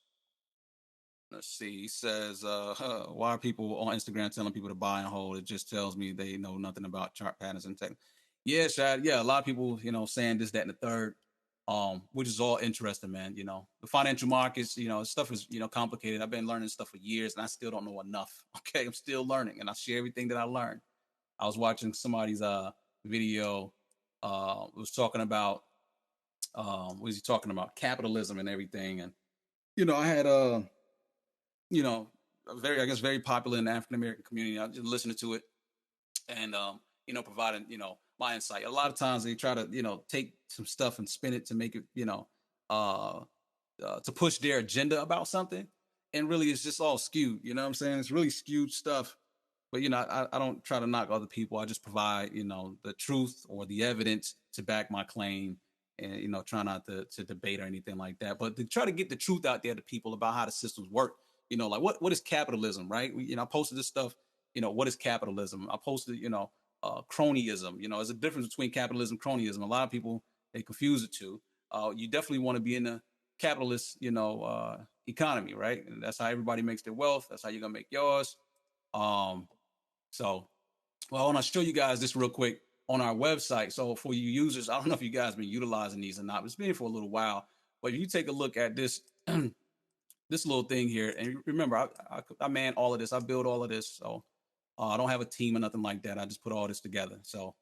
Speaker 1: Let's see. He says, why are people on Instagram telling people to buy and hold? It just tells me they know nothing about chart patterns and tech. Yeah, Shad. Yeah, a lot of people, saying this, that, and the third. Which is all interesting, man. The financial markets, stuff is, complicated. I've been learning stuff for years and I still don't know enough. Okay. I'm still learning and I share everything that I learned. I was watching somebody's, video, was talking about, what was he talking about? Capitalism and everything. And, I had, a very popular in the African-American community. I just listening to it and, providing, my insight. A lot of times they try to, take some stuff and spin it to make it, to push their agenda about something. And really it's just all skewed. You know what I'm saying? It's really skewed stuff But I don't try to knock other people. I just provide the truth or the evidence to back my claim, and try not to debate or anything like that. But to try to get the truth out there to people about how the systems work. Like what is capitalism, right? I posted this stuff. What is capitalism? I posted cronyism. There's a difference between capitalism and cronyism. A lot of people, they confuse the two. You definitely want to be in a capitalist economy, right? And that's how everybody makes their wealth. That's how you're gonna make yours. um so, well, I want to show you guys this real quick on our website. So for you users, I don't know if you guys have been utilizing these or not, but it's been here for a little while. But if you take a look at this this little thing here, and remember, I man all of this, I build all of this. So I don't have a team or nothing like that. I just put all this together. So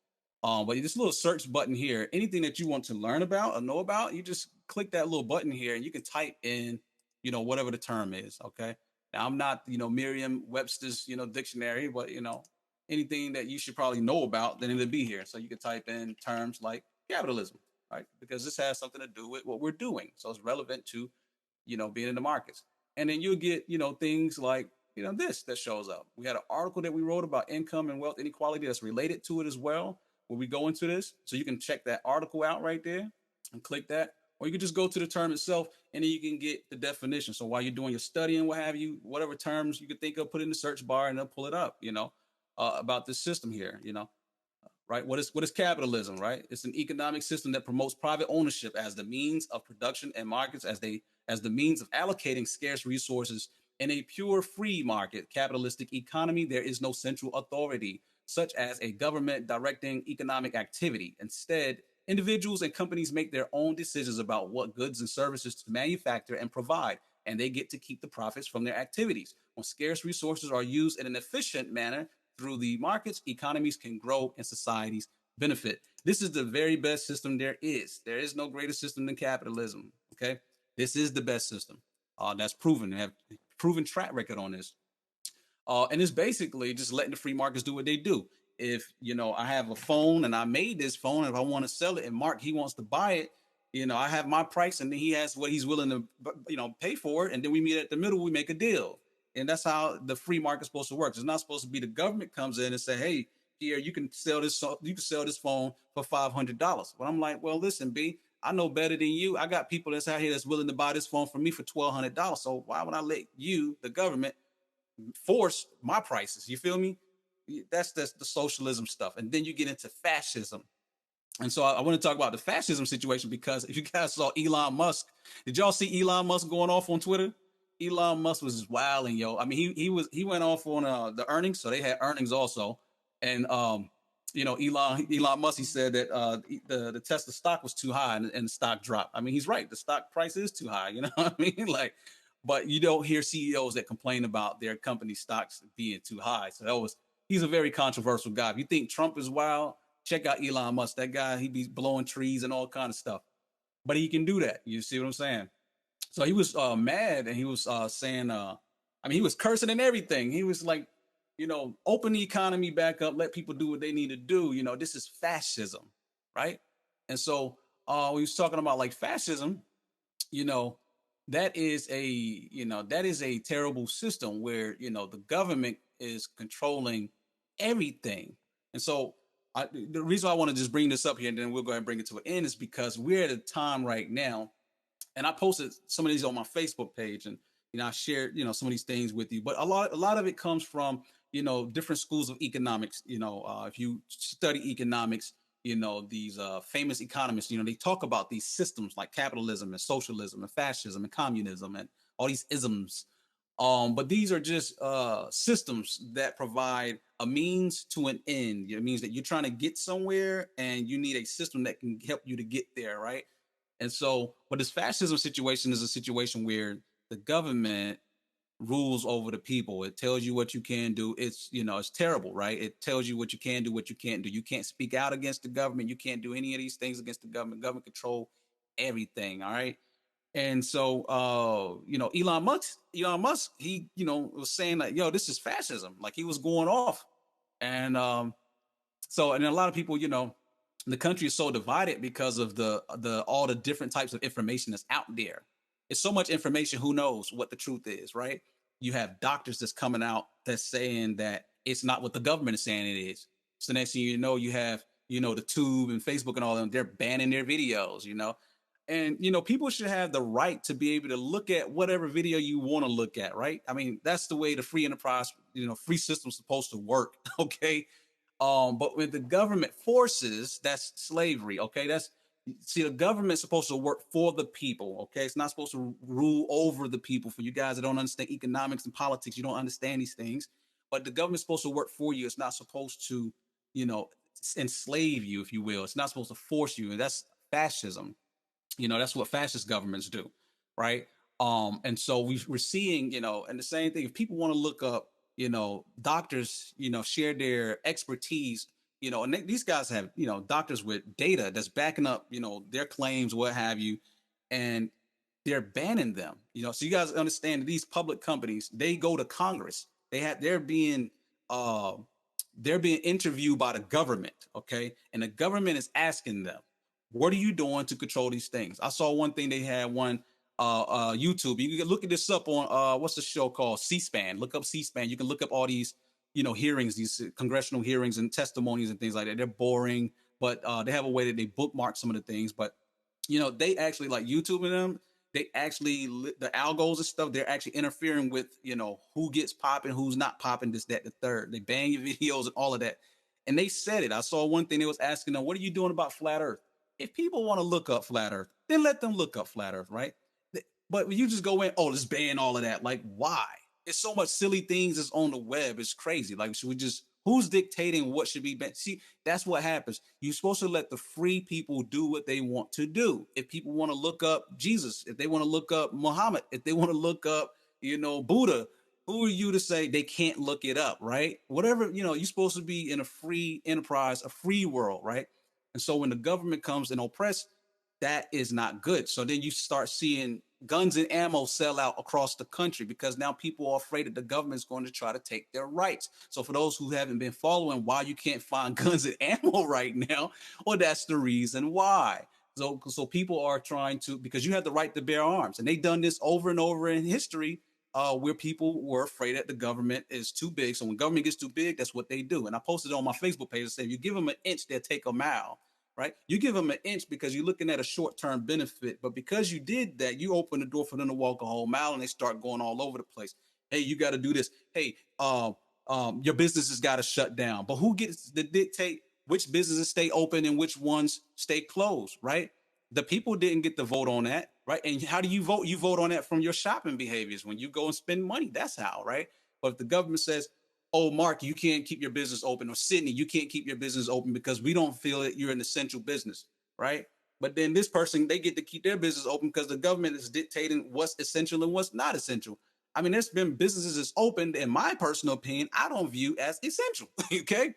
Speaker 1: but this little search button here, anything that you want to learn about or know about, you just click that little button here and you can type in whatever the term is. Okay, now I'm not Merriam Webster's dictionary, but anything that you should probably know about, then it'll be here. So you can type in terms like capitalism, right? Because this has something to do with what we're doing. So it's relevant to, being in the markets. And then you'll get, things like, this that shows up. We had an article that we wrote about income and wealth inequality that's related to it as well, where we go into this. So you can check that article out right there and click that. Or you can just go to the term itself and then you can get the definition. So while you're doing your studying, what have you, whatever terms you can think of, put in the search bar and they'll pull it up, about this system here, right? What is capitalism, right? It's an economic system that promotes private ownership as the means of production and markets as the means of allocating scarce resources. In a pure free market capitalistic economy, there is no central authority, such as a government directing economic activity. Instead, individuals and companies make their own decisions about what goods and services to manufacture and provide, and they get to keep the profits from their activities. When scarce resources are used in an efficient manner through the markets, economies can grow and societies benefit. This is the very best system there is. There is no greater system than capitalism. Okay, this is the best system. That's proven. They have proven track record on this. And it's basically just letting the free markets do what they do. If I have a phone and I made this phone, if I want to sell it and Mark he wants to buy it, I have my price and then he has what he's willing to pay for it, and then we meet at the middle, we make a deal. And that's how the free market's supposed to work. It's not supposed to be the government comes in and say, hey, here you can sell this phone for $500. But I'm like, well, listen, B, I know better than you. I got people that's out here that's willing to buy this phone from me for $1,200. So why would I let you, the government, force my prices? You feel me? That's the socialism stuff. And then you get into fascism. And so I want to talk about the fascism situation, because if you guys saw Elon Musk, did y'all see Elon Musk going off on Twitter? Elon Musk was wilding, yo. I mean, he went off on the earnings, so they had earnings also, and Elon Musk, he said that the Tesla stock was too high and the stock dropped. I mean, he's right. The stock price is too high. You know what I mean? Like, but you don't hear CEOs that complain about their company stocks being too high. So he's a very controversial guy. If you think Trump is wild, check out Elon Musk. That guy, he be blowing trees and all kind of stuff, but he can do that. You see what I'm saying? So he was mad, and he was saying, I mean, he was cursing and everything. He was like, open the economy back up, let people do what they need to do. This is fascism, right? And so we was talking about like fascism, that is a terrible system where, the government is controlling everything. And so the reason I want to just bring this up here and then we'll go ahead and bring it to an end is because we're at a time right now, and I posted some of these on my Facebook page, and I shared some of these things with you. But a lot of it comes from different schools of economics. If you study economics, these famous economists, they talk about these systems like capitalism and socialism and fascism and communism and all these isms. But these are just systems that provide a means to an end. It means that you're trying to get somewhere and you need a system that can help you to get there, right? And so, but this fascism situation is a situation where the government rules over the people. It tells you what you can do. It's, it's terrible, right? It tells you what you can do, what you can't do. You can't speak out against the government. You can't do any of these things against the government. Government control everything, all right? And so, Elon Musk, he, was saying that, yo, this is fascism. Like, he was going off. And and a lot of people, the country is so divided because of all the different types of information that's out there. It's so much information, who knows what the truth is, right? You have doctors that's coming out that's saying that it's not what the government is saying it is. So next thing you know, you have, the Tube and Facebook and all of them, they're banning their videos, And, people should have the right to be able to look at whatever video you want to look at, right? I mean, that's the way the free enterprise, free system's supposed to work, okay? But when the government forces, that's slavery, okay? See, the government's supposed to work for the people, okay? It's not supposed to rule over the people. For you guys that don't understand economics and politics, you don't understand these things. But the government's supposed to work for you. It's not supposed to, you know, enslave you, if you will. It's not supposed to force you. And that's fascism. That's what fascist governments do, right? And so we're seeing, and the same thing. If people want to look up, doctors, share their expertise, and these guys have, doctors with data that's backing up, their claims, what have you, and they're banning them. So you guys understand that these public companies, they go to Congress. Uh, they're being interviewed by the government, okay, and the government is asking them, what are you doing to control these things? I saw one thing, they had one YouTube. You can look at this up on what's the show called? C-SPAN. Look up C-SPAN. You can look up all these, hearings, these congressional hearings and testimonies and things like that. They're boring, but they have a way that they bookmark some of the things. But they actually, like YouTube and them, they actually, the algos and stuff, they're actually interfering with, who gets popping, who's not popping, this, that, the third. They ban your videos and all of that. And they said it. I saw one thing, they was asking them, what are you doing about flat Earth? If people want to look up flat Earth, then let them look up flat Earth, right? But when you just go in, oh, let's ban all of that. Like, why? It's so much silly things that's on the web. It's crazy. Like, should we just, who's dictating what should be banned? See, that's what happens. You're supposed to let the free people do what they want to do. If people want to look up Jesus, if they want to look up Muhammad, if they want to look up, Buddha, who are you to say they can't look it up, right? Whatever, you're supposed to be in a free enterprise, a free world, right? And so when the government comes and oppress, that is not good. So then you start seeing guns and ammo sell out across the country because now people are afraid that the government is going to try to take their rights. So for those who haven't been following why you can't find guns and ammo right now, well, that's the reason why. So people are trying to, because you have the right to bear arms, and they've done this over and over in history, where people were afraid that the government is too big. So when government gets too big, that's what they do. And I posted on my Facebook page and said, if you give them an inch, they'll take a mile, right? You give them an inch because you're looking at a short-term benefit. But because you did that, you open the door for them to walk a whole mile, and they start going all over the place. Hey, you got to do this. Hey, your business has got to shut down. But who gets to dictate which businesses stay open and which ones stay closed, right? The people didn't get to vote on that, right? And how do you vote? You vote on that from your shopping behaviors. When you go and spend money, that's how, right? But if the government says, oh, Mark, you can't keep your business open, or Sydney, you can't keep your business open because we don't feel that you're an essential business, right? But then this person, they get to keep their business open because the government is dictating what's essential and what's not essential. I mean, there's been businesses that's opened, in my personal opinion, I don't view as essential, okay?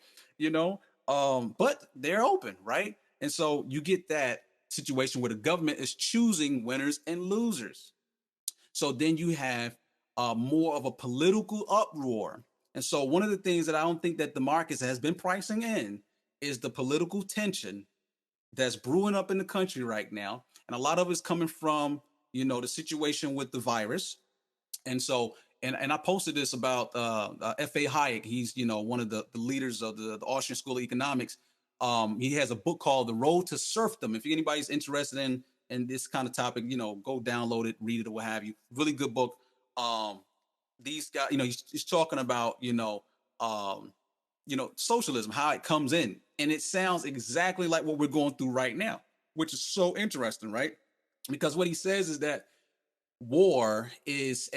Speaker 1: But they're open, right? And so you get that situation where the government is choosing winners and losers. So then you have more of a political uproar. And so one of the things that I don't think that the markets has been pricing in is the political tension that's brewing up in the country right now. And a lot of it's coming from, the situation with the virus. And so, and I posted this about F.A. Hayek. He's, one of the leaders of the Austrian School of Economics. He has a book called The Road to Serfdom. If anybody's interested in this kind of topic, go download it, read it, or what have you. Really good book. These guys, he's talking about, socialism, how it comes in. And it sounds exactly like what we're going through right now, which is so interesting, right? Because what he says is that war is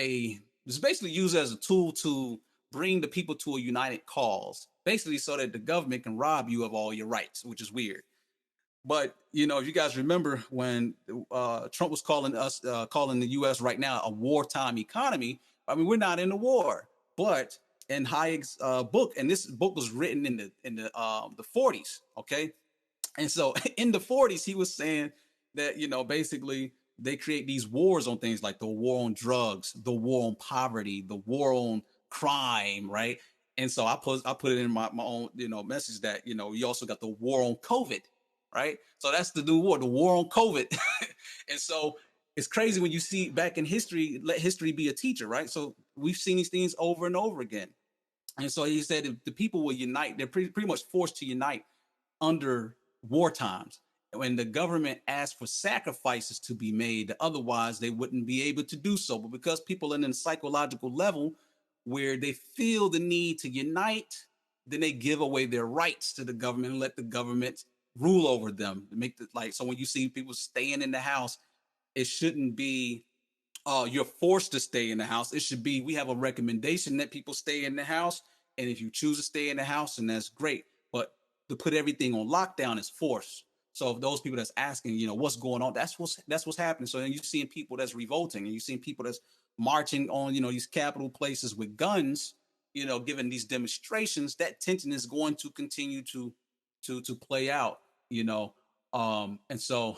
Speaker 1: basically used as a tool to bring the people to a united cause, basically so that the government can rob you of all your rights, which is weird. But if you guys remember when Trump was calling the U.S. right now a wartime economy, I mean, we're not in a war. But in Hayek's book, and this book was written in the 40s, okay, and so in the 40s he was saying that basically they create these wars on things like the war on drugs, the war on poverty, the war on crime, right? And so I put it in my own message that you also got the war on COVID, right? So that's the new war, the war on COVID. And so it's crazy when you see back in history, let history be a teacher, right? So we've seen these things over and over again. And so he said if the people will unite, they're pretty much forced to unite under war times. When the government asked for sacrifices to be made, otherwise they wouldn't be able to do so. But because people are in a psychological level where they feel the need to unite, then they give away their rights to the government and let the government rule over them. Make the like so when you see people staying in the house, it shouldn't be you're forced to stay in the house. It should be we have a recommendation that people stay in the house, and if you choose to stay in the house, then that's great. But to put everything on lockdown is forced. So if those people that's asking, what's going on, that's what's happening. So then you're seeing people that's revolting, and you're seeing people that's marching on, these capital places with guns, giving these demonstrations. That tension is going to continue to play out, and so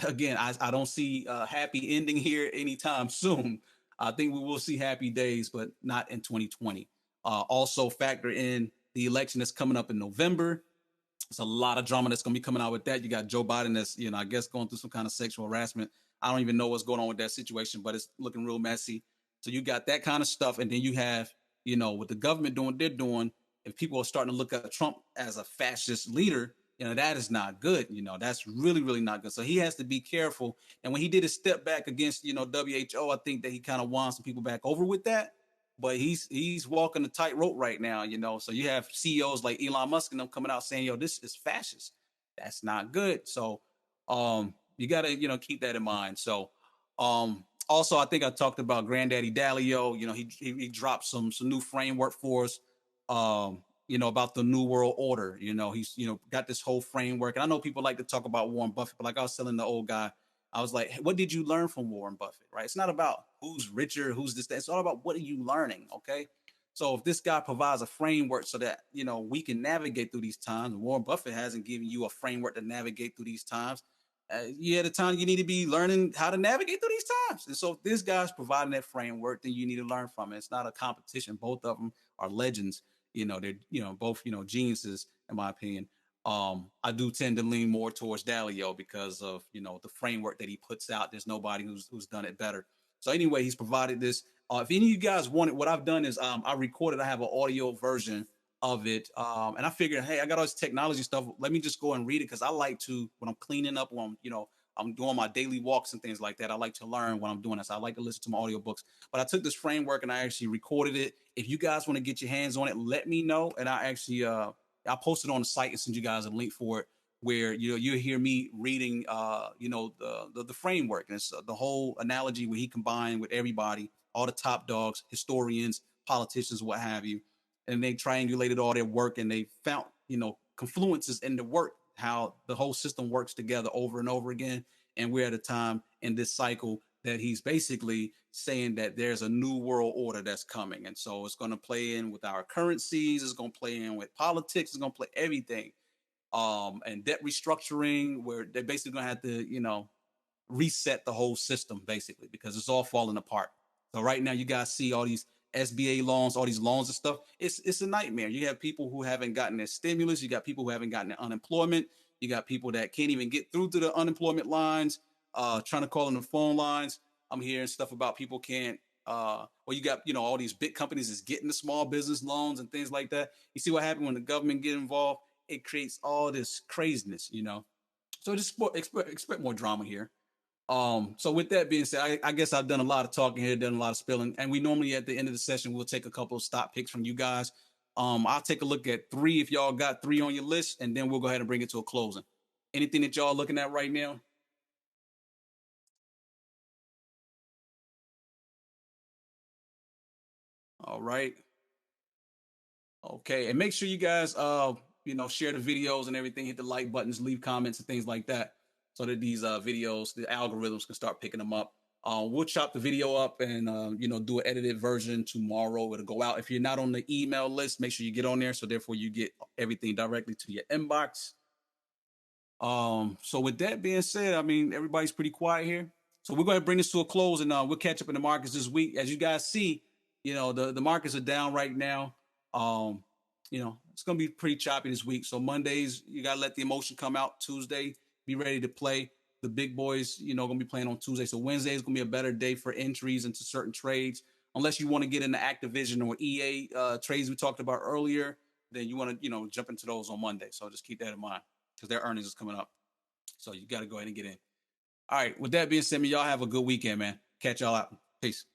Speaker 1: again, I don't see a happy ending here anytime soon. I think we will see happy days, but not in 2020. Also factor in the election that's coming up in November. It's a lot of drama that's going to be coming out with that. You got Joe Biden that's, I guess going through some kind of sexual harassment. I don't even know what's going on with that situation, but it's looking real messy. So you got that kind of stuff. And then you have, with the government doing what they're doing, if people are starting to look at Trump as a fascist leader, that is not good. That's really, really not good. So he has to be careful. And when he did a step back against, WHO, I think that he kind of won some people back over with that. But he's walking a tightrope right now, So you have CEOs like Elon Musk and them coming out saying, "Yo, this is fascist. That's not good." So, you got to keep that in mind. So, also I think I talked about Granddaddy Dalio. He dropped some new framework for us. About the New World Order. He's got this whole framework, and I know people like to talk about Warren Buffett, but like I was telling the old guy, I was like, what did you learn from Warren Buffett, right? It's not about who's richer, who's this, that. It's all about what are you learning, okay? So if this guy provides a framework so that, we can navigate through these times, and Warren Buffett hasn't given you a framework to navigate through these times, you at a time you need to be learning how to navigate through these times. And so if this guy's providing that framework, then you need to learn from it. It's not a competition. Both of them are legends. They're, both, geniuses, in my opinion. I do tend to lean more towards Dalio because of the framework that he puts out. There's nobody who's done it better. So anyway, he's provided this. If any of you guys want it, what I've done is I recorded. I have an audio version of it, and I figured, hey, I got all this technology stuff. Let me just go and read it because I like to when I'm cleaning up, when I'm doing my daily walks and things like that. I like to learn when I'm doing this. I like to listen to my audiobooks. But I took this framework and I actually recorded it. If you guys want to get your hands on it, let me know, and I actually I'll post it on the site and send you guys a link for it where you'll hear me reading the framework, and it's the whole analogy where he combined with everybody, all the top dogs, historians, politicians, what have you, and they triangulated all their work and they found confluences in the work, how the whole system works together over and over again. And we're at a time in this cycle that he's basically saying that there's a new world order that's coming. And so it's going to play in with our currencies. It's going to play in with politics. It's going to play everything. And debt restructuring, where they're basically going to have to, reset the whole system basically, because it's all falling apart. So right now you guys see all these SBA loans, all these loans and stuff. It's a nightmare. You have people who haven't gotten their stimulus. You got people who haven't gotten their unemployment. You got people that can't even get through to the unemployment lines, trying to call on the phone lines. I'm hearing stuff about people can't. You got all these big companies is getting the small business loans and things like that. You see what happened when the government get involved? It creates all this craziness, So just expect more drama here. So with that being said, I guess I've done a lot of talking here, done a lot of spilling, and we normally at the end of the session we'll take a couple of stop picks from you guys. I'll take a look at 3 if y'all got 3 on your list, and then we'll go ahead and bring it to a closing. Anything that y'all looking at right now? All right. Okay, and make sure you guys share the videos and everything, hit the like buttons, leave comments and things like that, so that these videos, the algorithms can start picking them up. We'll chop the video up and do an edited version tomorrow. It'll go out. If you're not on the email list, make sure you get on there, so therefore you get everything directly to your inbox. So with that being said, I mean, everybody's pretty quiet here. So we're going to bring this to a close, and we'll catch up in the markets this week. As you guys see, the markets are down right now. It's going to be pretty choppy this week. So Mondays, you got to let the emotion come out. Tuesday, be ready to play. The big boys, going to be playing on Tuesday. So Wednesday is going to be a better day for entries into certain trades. unless you want to get into Activision or EA trades we talked about earlier, then you want to, jump into those on Monday. So just keep that in mind because their earnings is coming up. So you got to go ahead and get in. All right. With that being said, y'all have a good weekend, man. Catch y'all out. Peace.